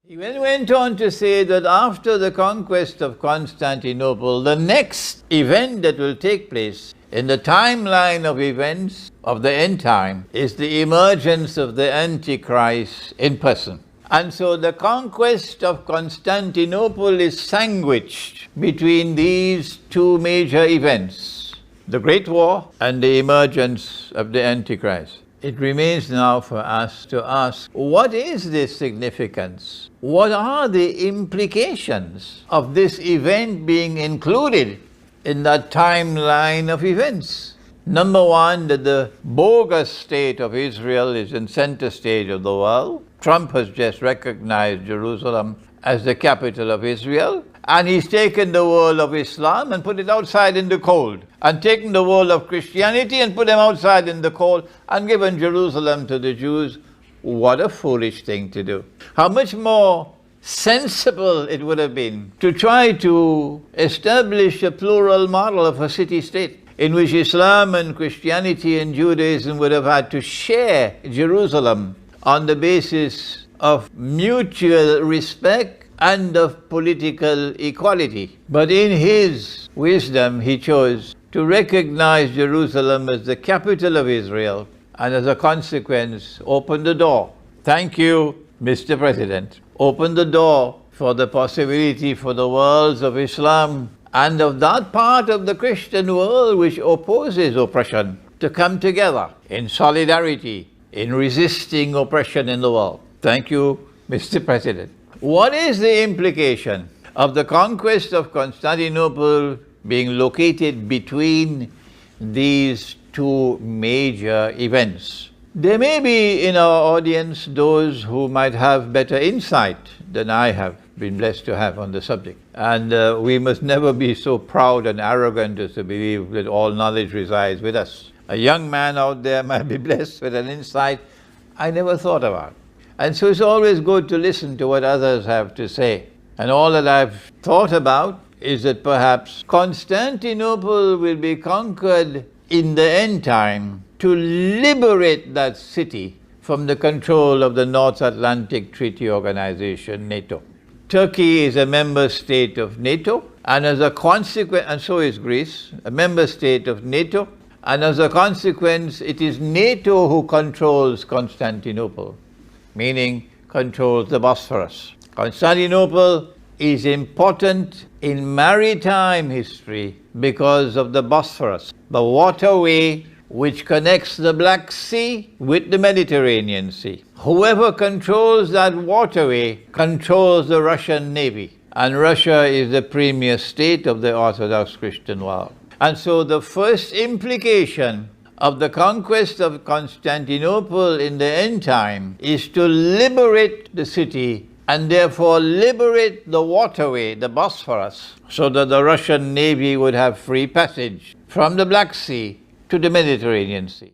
He then went on to say that after the conquest of Constantinople, the next event that will take place in the timeline of events of the end time is the emergence of the Antichrist in person. And so the conquest of Constantinople is sandwiched between these two major events, the Great War and the emergence of the Antichrist. It remains now for us to ask, what is this significance? What are the implications of this event being included in that timeline of events? Number one, that the bogus state of Israel is in center stage of the world. Trump has just recognized Jerusalem as the capital of Israel, and he's taken the world of Islam and put it outside in the cold, and taken the world of Christianity and put them outside in the cold, and given Jerusalem to the Jews. What a foolish thing to do. How much more sensible it would have been to try to establish a plural model of a city-state in which Islam and Christianity and Judaism would have had to share Jerusalem on the basis of mutual respect and of political equality. But in his wisdom, he chose to recognize Jerusalem as the capital of Israel, and as a consequence, open the door. Thank you, Mr. President. Open the door for the possibility for the worlds of Islam and of that part of the Christian world which opposes oppression to come together in solidarity in resisting oppression in the world. Thank you, Mr. President. What is the implication of the conquest of Constantinople being located between these two major events? There may be in our audience those who might have better insight than I have been blessed to have on the subject. And we must never be so proud and arrogant as to believe that all knowledge resides with us. A young man out there might be blessed with an insight I never thought about. And so it's always good to listen to what others have to say. And all that I've thought about is that perhaps Constantinople will be conquered in the end time to liberate that city from the control of the North Atlantic Treaty Organization, NATO. Turkey is a member state of NATO, and as a consequence, and so is Greece, a member state of NATO, and as a consequence, it is NATO who controls Constantinople, meaning controls the Bosphorus. Constantinople is important in maritime history because of the Bosphorus, the waterway which connects the Black Sea with the Mediterranean Sea. Whoever controls that waterway controls the Russian Navy, and Russia is the premier state of the Orthodox Christian world. And so the first implication of the conquest of Constantinople in the end time is to liberate the city and therefore liberate the waterway, the Bosphorus, so that the Russian Navy would have free passage from the Black Sea to the Mediterranean Sea.